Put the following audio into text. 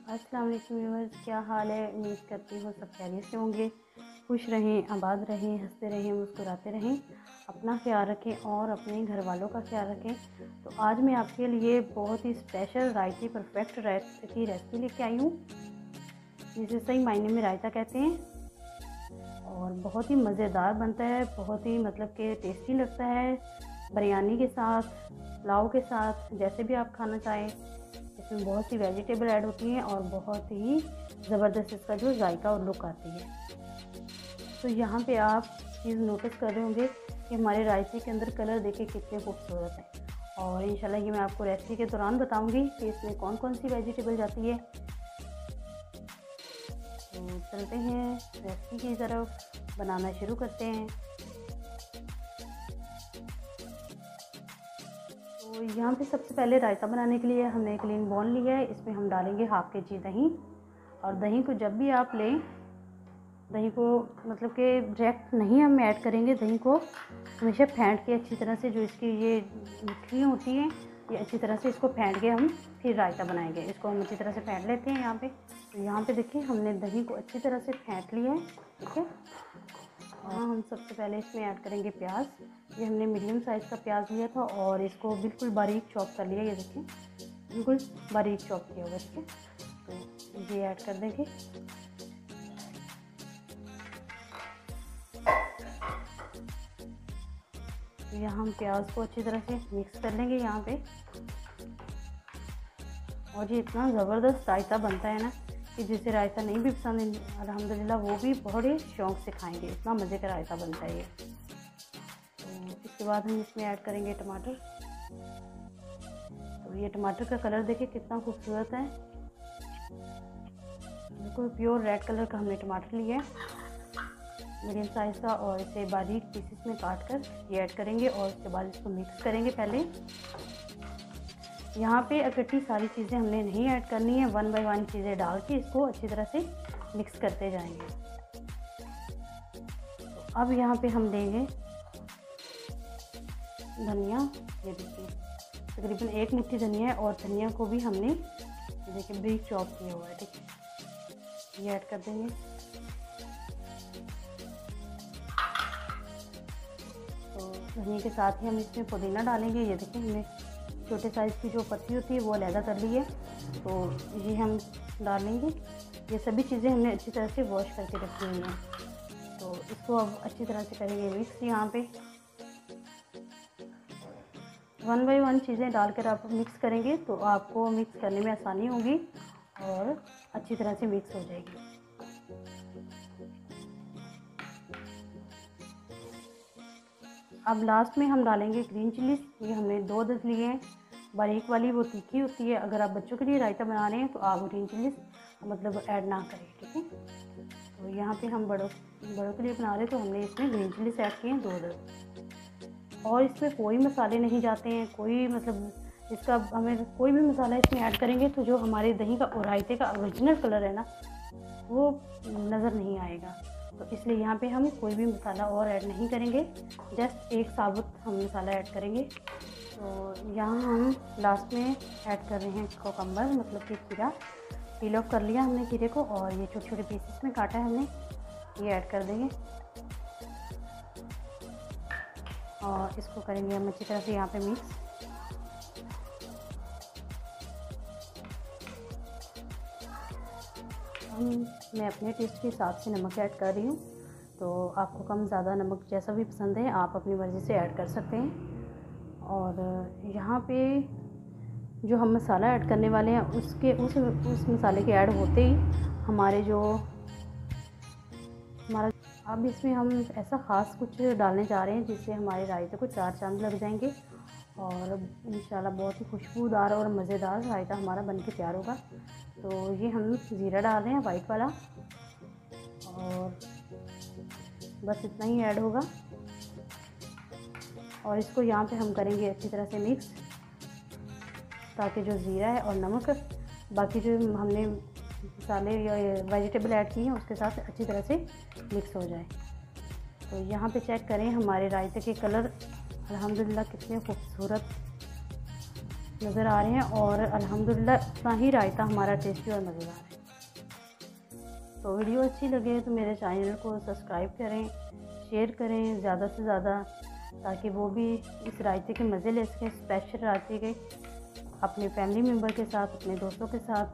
अस्सलाम वालेकुम व्यूअर्स, क्या हाल है। उम्मीद करती हूँ सब खैरियत से होंगे। खुश रहें, आबाद रहें, हंसते रहें, मुस्कुराते रहें। अपना ख्याल रखें और अपने घर वालों का ख्याल रखें। तो आज मैं आपके लिए बहुत ही स्पेशल रायते परफेक्ट की रेसिपी लेके आई हूँ, जिसे सही मायने में रायता कहते हैं। और बहुत ही मज़ेदार बनता है, बहुत ही मतलब कि टेस्टी लगता है। बिरयानी के साथ, पुलाव के साथ, जैसे भी आप खाना चाहें। इसमें बहुत सी वेजिटेबल ऐड होती हैं और बहुत ही ज़बरदस्त इसका जो जायका और लुक आती है। तो यहाँ पे आप चीज़ नोटिस कर रहे होंगे कि हमारे रायते के अंदर कलर देखे कितने खूबसूरत हैं। और इंशाल्लाह ये मैं आपको रेसिपी के दौरान बताऊंगी कि इसमें कौन कौन सी वेजिटेबल जाती है। तो चलते हैं रेसिपी की तरफ, बनाना शुरू करते हैं। तो यहाँ पे सबसे पहले रायता बनाने के लिए हमने एक क्लीन बाउल लिया है। इसमें हम डालेंगे हाफ के जी दही। और दही को जब भी आप लें, दही को मतलब कि डायरेक्ट नहीं हम ऐड करेंगे। दही को हमेशा फेंट के अच्छी तरह से, जो इसकी ये मुट्ठियाँ होती हैं, ये अच्छी तरह से इसको फेंट के हम फिर रायता बनाएंगे। इसको हम अच्छी तरह से फेंट लेते हैं यहाँ पे। तो यहाँ पे देखिए हमने दही को अच्छी तरह से फेंट लिया है, ठीक है। और हम सबसे पहले इसमें ऐड करेंगे प्याज। ये हमने मीडियम साइज़ का प्याज लिया था और इसको बिल्कुल बारीक चॉप कर लिया। ये देखिए बिल्कुल बारीक चॉप किया हुआ, ठीक है। तो ये ऐड कर देंगे। तो यहाँ हम प्याज को अच्छी तरह से मिक्स कर लेंगे यहाँ पे। और ये इतना ज़बरदस्त रायता बनता है ना कि जिसे रायता नहीं भी पसंद, अल्हम्दुलिल्लाह वो भी बड़े शौक़ से खाएंगे। इतना मज़े का रायता बनता है ये। तो इसके बाद हम इसमें ऐड करेंगे टमाटर। तो ये टमाटर का कलर देखिए कितना खूबसूरत है, बिल्कुल प्योर रेड कलर का हमने टमाटर लिया है, मीडियम साइज़ का। और इसे बारीक पीसेस में काट कर ये ऐड करेंगे और उसके बाद इसको मिक्स करेंगे। पहले यहाँ पे इकट्ठी सारी चीज़ें हमने नहीं ऐड करनी है, 1 बाय 1 चीज़ें डाल के इसको अच्छी तरह से मिक्स करते जाएंगे। तो अब यहाँ पे हम देंगे धनिया। ये देखिए तकरीबन 1 मुट्ठी धनिया है और धनिया को भी हमने देखिए ब्रीक चॉप किया हुआ है, ठीक है। ये ऐड कर देंगे। तो धनिया के साथ ही हम इसमें पुदीना डालेंगे। ये देखिए हमने छोटे साइज़ की जो पत्ती होती है वो अलहदा कर ली है, तो ये हम डालेंगे। ये सभी चीज़ें हमने अच्छी तरह से वॉश करके रखी हुई हैं। तो इसको अब अच्छी तरह से करेंगे मिक्स। यहाँ पे 1 बाय 1 चीज़ें डालकर आप मिक्स करेंगे तो आपको मिक्स करने में आसानी होगी और अच्छी तरह से मिक्स हो जाएगी। अब लास्ट में हम डालेंगे ग्रीन चिलीज। ये हमने 2 अदद लिए हैं, बारीक वाली, वो तीखी होती है। अगर आप बच्चों के लिए रायता बना रहे हैं तो आप ग्रीन चिलीज मतलब ऐड ना करें, ठीक है। तो यहाँ पे हम बड़ों के लिए बना रहे हैं तो हमने इसमें ग्रीन चिलीज ऐड किए हैं 2 अदद। और इसमें कोई मसाले नहीं जाते हैं, कोई मतलब इसका हमें कोई भी मसाला इसमें ऐड करेंगे तो जो हमारे दही का और रायते का ओरिजिनल कलर है ना, वो नज़र नहीं आएगा। तो इसलिए यहाँ पे हम कोई भी मसाला और ऐड नहीं करेंगे, जस्ट एक साबुत हम मसाला ऐड करेंगे। तो यहाँ हम लास्ट में ऐड कर रहे हैं कोकम्बर, मतलब कि खीरा। पील ऑफ कर लिया हमने खीरे को और ये छोटे छोटे पीसेस में काटा है हमने, ये ऐड कर देंगे। और इसको करेंगे हम अच्छी तरह से यहाँ पे मिक्स। मैं अपने टेस्ट के हिसाब से नमक ऐड कर रही हूँ, तो आपको कम ज़्यादा नमक जैसा भी पसंद है आप अपनी मर्ज़ी से ऐड कर सकते हैं। और यहाँ पे जो हम मसाला ऐड करने वाले हैं उस मसाले के ऐड होते ही हमारे जो हमारा अब इसमें हम ऐसा ख़ास कुछ डालने जा रहे हैं जिससे हमारे रायते को 4 चांद लग जाएंगे और इंशाल्लाह बहुत ही खुशबूदार और मज़ेदार रायता हमारा बन के तैयार होगा। तो ये हम ज़ीरा डाल रहे हैं वाइट वाला, और बस इतना ही ऐड होगा। और इसको यहाँ पे हम करेंगे अच्छी तरह से मिक्स, ताकि जो ज़ीरा है और नमक, बाकी जो हमने मसाले या वेजिटेबल ऐड किए हैं उसके साथ अच्छी तरह से मिक्स हो जाए। तो यहाँ पे चेक करें हमारे रायते के कलर अल्हम्दुलिल्लाह कितने खूबसूरत नज़र आ रहे हैं और अल्हम्दुलिल्लाह इतना ही रायता हमारा टेस्टी और मज़ेदार है। तो वीडियो अच्छी लगे तो मेरे चैनल को सब्सक्राइब करें, शेयर करें ज़्यादा से ज़्यादा, ताकि वो भी इस रायते के मज़े ले सकें। स्पेशल रायते के अपने फैमिली मेम्बर के साथ, अपने दोस्तों के साथ।